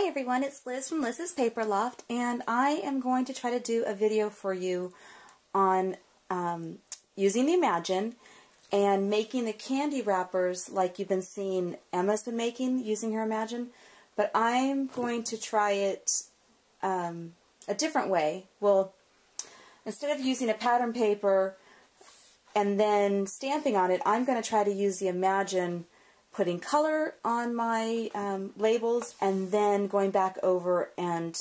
Hi everyone, it's Liz from Liz's Paper Loft, and I am going to try to do a video for you on using the Imagine and making the candy wrappers like you've been seeing Emma's been making using her Imagine, but I'm going to try it a different way. Well, instead of using a pattern paper and then stamping on it, I'm going to try to use the Imagine, putting color on my labels and then going back over and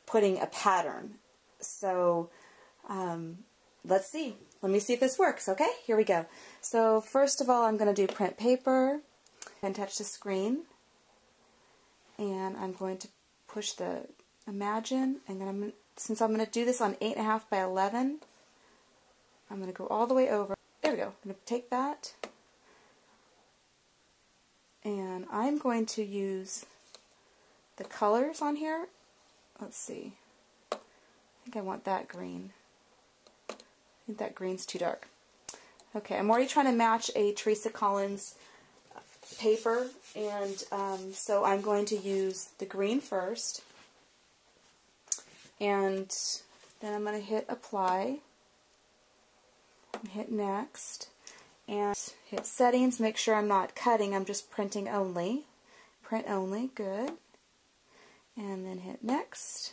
putting a pattern. So let's see. Let me see if this works. Okay, here we go. So first of all, I'm going to do print paper and touch the screen, and I'm going to push the Imagine, and then since I'm going to do this on 8.5 by 11, I'm going to go all the way over. There we go. I'm going to take that, and I'm going to use the colors on here. Let's see. I think I want that green. I think that green's too dark. Okay, I'm already trying to match a Teresa Collins paper, and so I'm going to use the green first, and then I'm going to hit apply, and hit next, and hit settings. Make sure I'm not cutting, I'm just printing only. Print only, good. And then hit next,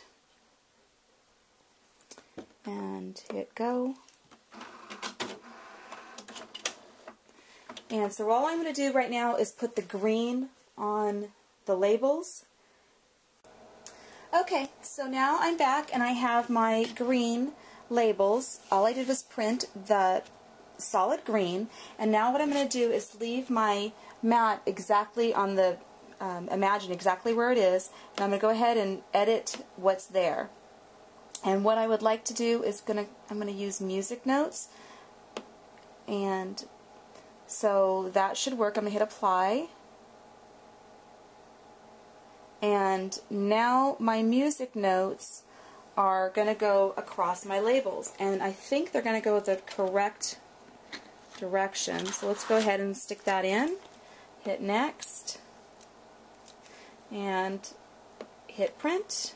and hit go. And so all I'm going to do right now is put the green on the labels. Okay, so now I'm back and I have my green labels. All I did was print the solid green, and now what I'm going to do is leave my mat exactly on the Imagine, exactly where it is, and I'm going to go ahead and edit what's there. And what I would like to do is I'm going to use music notes, and so that should work. I'm going to hit apply, and now my music notes are going to go across my labels, and I think they're going to go the correct direction. So let's go ahead and stick that in, hit next, and hit print,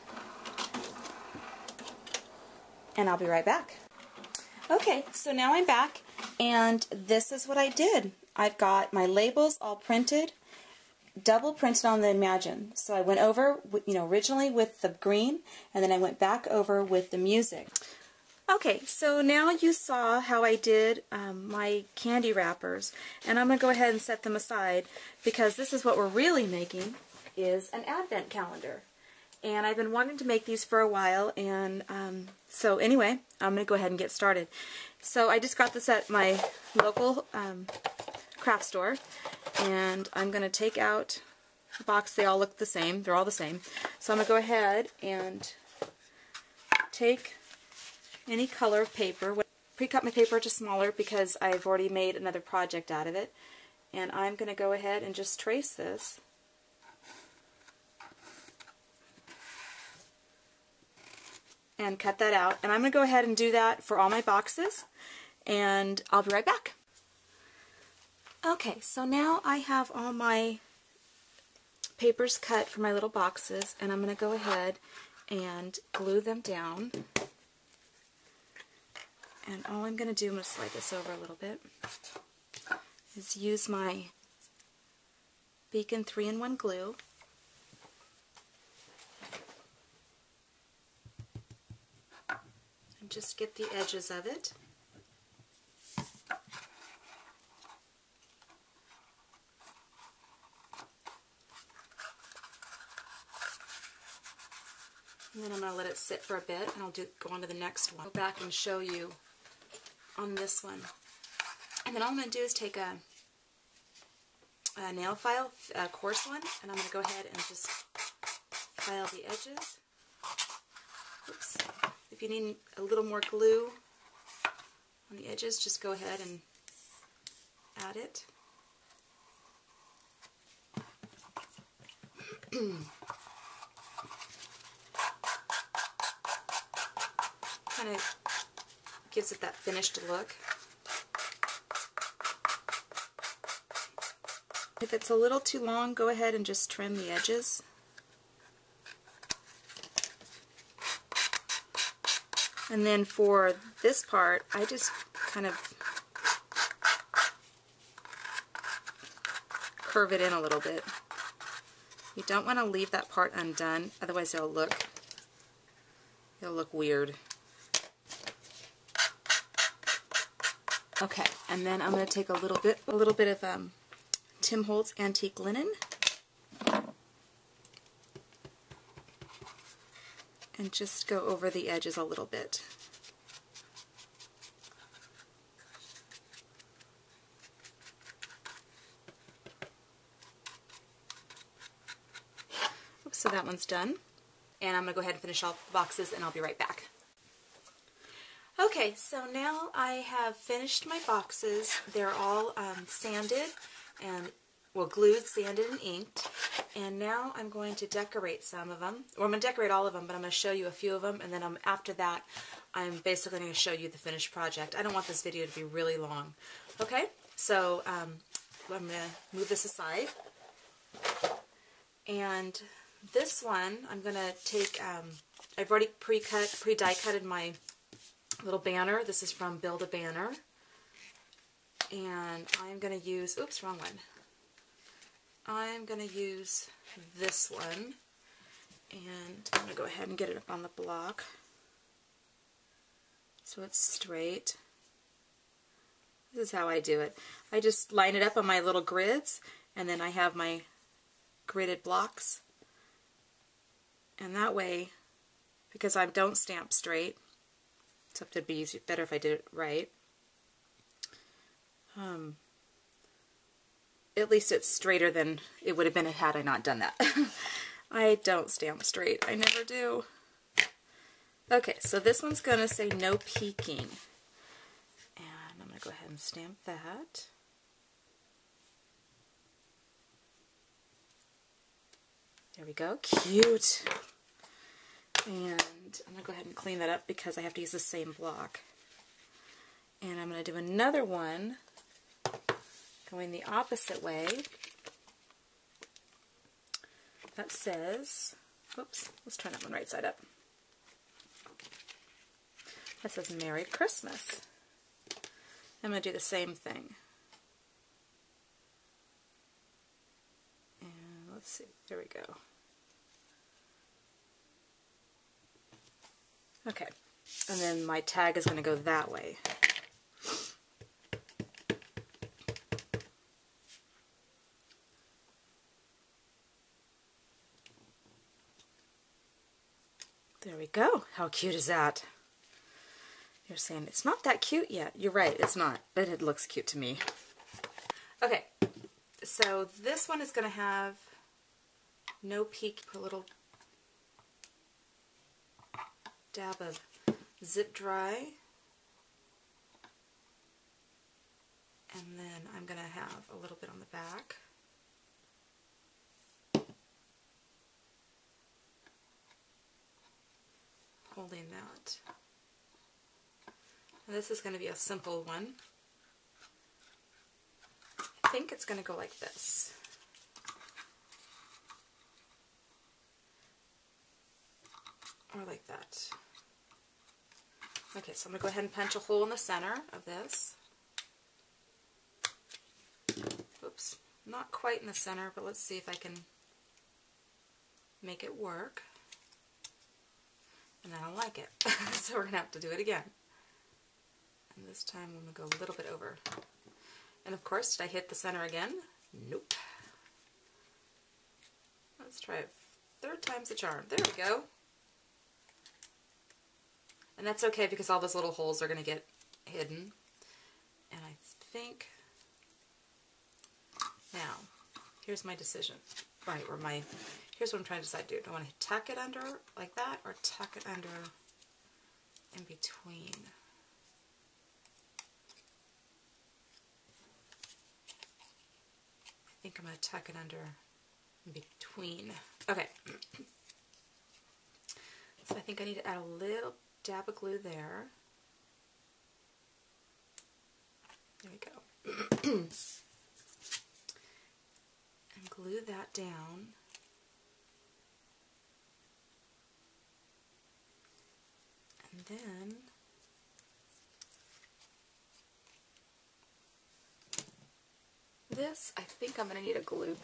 and I'll be right back. Okay, so now I'm back, and this is what I did. I've got my labels all printed, double printed on the Imagine. So I went over, originally with the green, and then I went back over with the music. Okay, so now you saw how I did my candy wrappers, and I'm going to go ahead and set them aside, because this is what we're really making, is an advent calendar. And I've been wanting to make these for a while, and so anyway, I'm going to go ahead and get started. So I just got this at my local craft store, and I'm going to take out the box. They all look the same. They're all the same. So I'm going to go ahead and take any color of paper. Pre-cut my paper to smaller because I've already made another project out of it. And I'm going to go ahead and just trace this. And cut that out. And I'm going to go ahead and do that for all my boxes. And I'll be right back. Okay, so now I have all my papers cut for my little boxes, and I'm going to go ahead and glue them down. And all I'm going to do, I'm going to slide this over a little bit, is use my Beacon 3-in-1 glue. And just get the edges of it. And then I'm going to let it sit for a bit, and I'll go on to the next one. Go back and show you on this one. And then all I'm going to do is take a nail file, a coarse one, and I'm going to go ahead and just file the edges. Oops. If you need a little more glue on the edges, just go ahead and add it. Kind of gives it that finished look. If it's a little too long, go ahead and just trim the edges. And then for this part, I just kind of curve it in a little bit. You don't want to leave that part undone, otherwise it'll look weird. Okay, and then I'm going to take a little bit of Tim Holtz antique linen and just go over the edges a little bit. Oops, so that one's done. And I'm going to go ahead and finish all the boxes, and I'll be right back. Okay, so now I have finished my boxes. They're all sanded and, well, glued, sanded, and inked. And now I'm going to decorate some of them. Or I'm going to decorate all of them, but I'm going to show you a few of them. And then after that, I'm basically going to show you the finished project. I don't want this video to be really long. Okay, so I'm going to move this aside. And this one, I'm going to take, I've already pre-die cutted my little banner. This is from Build a Banner. And I'm going to use, oops, wrong one. I'm going to use this one. And I'm going to go ahead and get it up on the block so it's straight. This is how I do it. I just line it up on my little grids, and then I have my gridded blocks. And that way, because I don't stamp straight, except it'd be better if I did it right, at least it's straighter than it would have been had I not done that. I don't stamp straight. I never do. Okay, so this one's going to say no peeking. And I'm going to go ahead and stamp that. There we go. Cute. And I'm going to go ahead and clean that up because I have to use the same block. And I'm going to do another one going the opposite way. That says, whoops, let's turn that one right side up. That says Merry Christmas. I'm going to do the same thing. And let's see, there we go. Okay, and then my tag is going to go that way. There we go. How cute is that? You're saying it's not that cute yet. You're right, it's not, but it looks cute to me. Okay, so this one is going to have no peek, put a little dab of zip dry, and then I'm going to have a little bit on the back. Holding that. Now this is going to be a simple one. I think it's going to go like this. Or like that. Okay, so I'm going to go ahead and punch a hole in the center of this. Oops, not quite in the center, but let's see if I can make it work. And I don't like it, so we're going to have to do it again. And this time I'm going to go a little bit over. And of course, did I hit the center again? Nope. Let's try it. Third time's the charm. There we go. And that's okay because all those little holes are going to get hidden. And I think, now, here's my decision. Right, or here's what I'm trying to decide to do. Do I want to tuck it under like that or tuck it under in between? I think I'm going to tuck it under in between. Okay. So I think I need to add a little dab of glue there. There we go. And glue that down. And And then this, I think I'm going to need a glue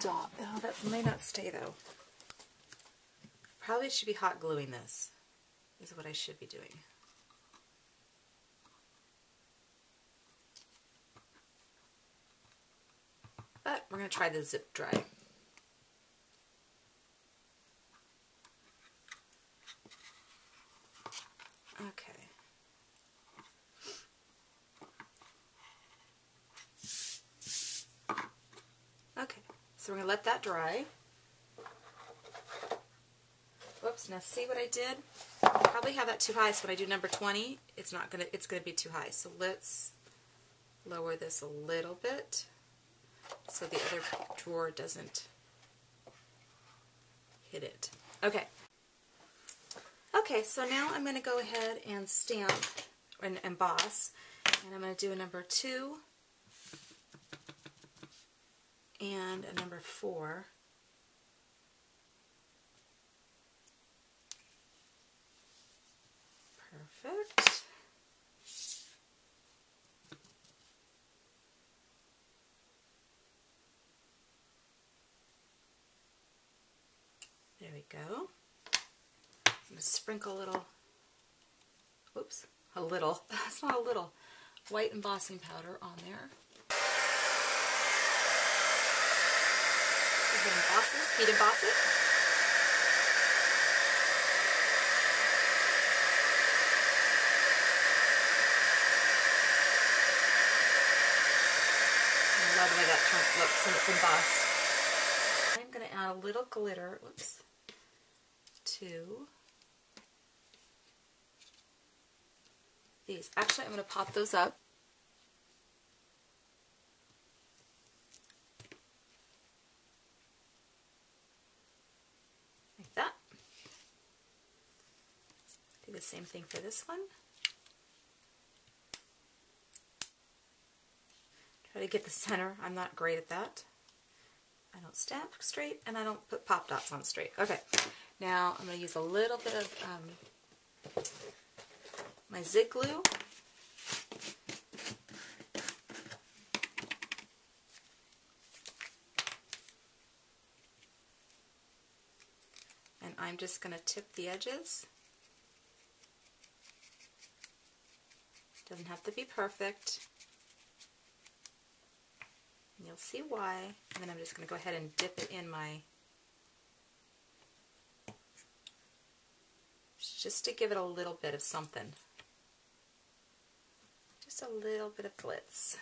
dot. Oh, that may not stay though. Probably should be hot gluing this, is what I should be doing. But we're going to try the zip dry. Okay. Okay, so we're going to let that dry. Whoops, now see what I did? I probably have that too high, so when I do number 20, it's going to be too high. So let's lower this a little bit so the other drawer doesn't hit it. Okay. Okay, so now I'm going to go ahead and stamp and emboss, and I'm going to do a number 2 and a number 4. Perfect. There we go. I'm going to sprinkle a little, whoops, a little, it's not a little, white embossing powder on there. Go ahead and emboss this, heat emboss it. I love the way that looks when it's embossed. I'm going to add a little glitter, whoops, to these. Actually, I'm going to pop those up. Like that. Do the same thing for this one. Try to get the center. I'm not great at that. I don't stamp straight and I don't put pop dots on straight. Okay, now I'm going to use a little bit of my zig glue. And I'm just going to tip the edges. Doesn't have to be perfect. And you'll see why. And then I'm just going to go ahead and dip it in my, just to give it a little bit of something. Just a little bit of glitz.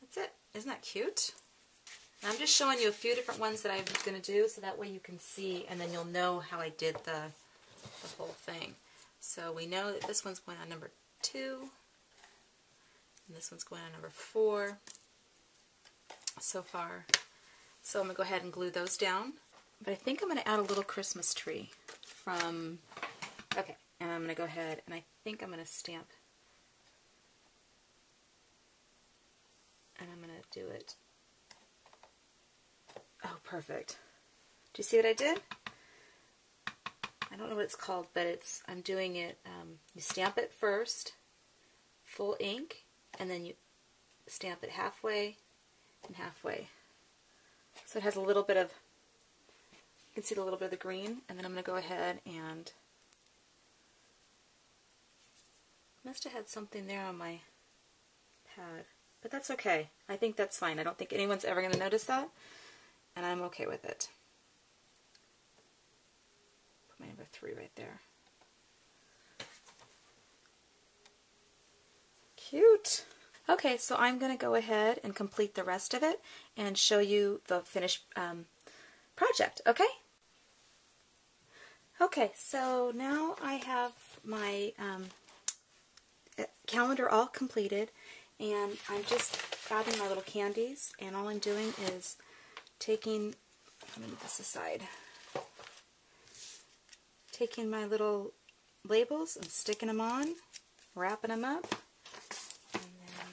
That's it. Isn't that cute? And I'm just showing you a few different ones that I'm going to do so that way you can see and then you'll know how I did the whole thing. So we know that this one's going on number 2. And this one's going on number 4 so far. So I'm going to go ahead and glue those down. But I think I'm going to add a little Christmas tree from, okay, and I'm going to go ahead and I think I'm going to stamp, and I'm going to do it. Oh, perfect. Do you see what I did? I don't know what it's called, but it's, I'm doing it, you stamp it first, full ink, and then you stamp it halfway and halfway. So it has a little bit of, you can see a little bit of the green, and then I'm going to go ahead and, must have had something there on my pad, but that's okay. I think that's fine. I don't think anyone's ever going to notice that, and I'm okay with it. Put my number 3 right there. Cute. Okay, so I'm going to go ahead and complete the rest of it and show you the finished project, okay? Okay, so now I have my calendar all completed, and I'm just adding my little candies, and all I'm doing is taking, let me move this aside, taking my little labels and sticking them on, wrapping them up, and then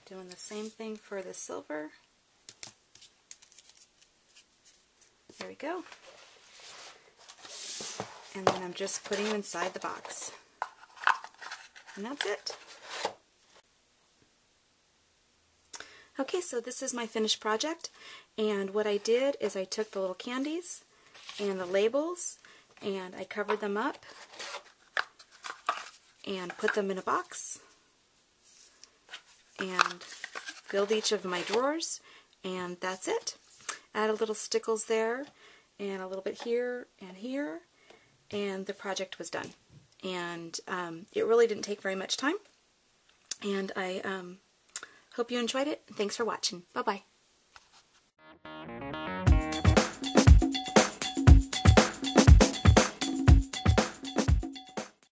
doing the same thing for the silver. There we go. And then I'm just putting them inside the box. And that's it. Okay, so this is my finished project, and what I did is I took the little candies and the labels and I covered them up and put them in a box and filled each of my drawers, and that's it. Add a little stickles there and a little bit here, and the project was done. And it really didn't take very much time, and I hope you enjoyed it. Thanks for watching. Bye-bye.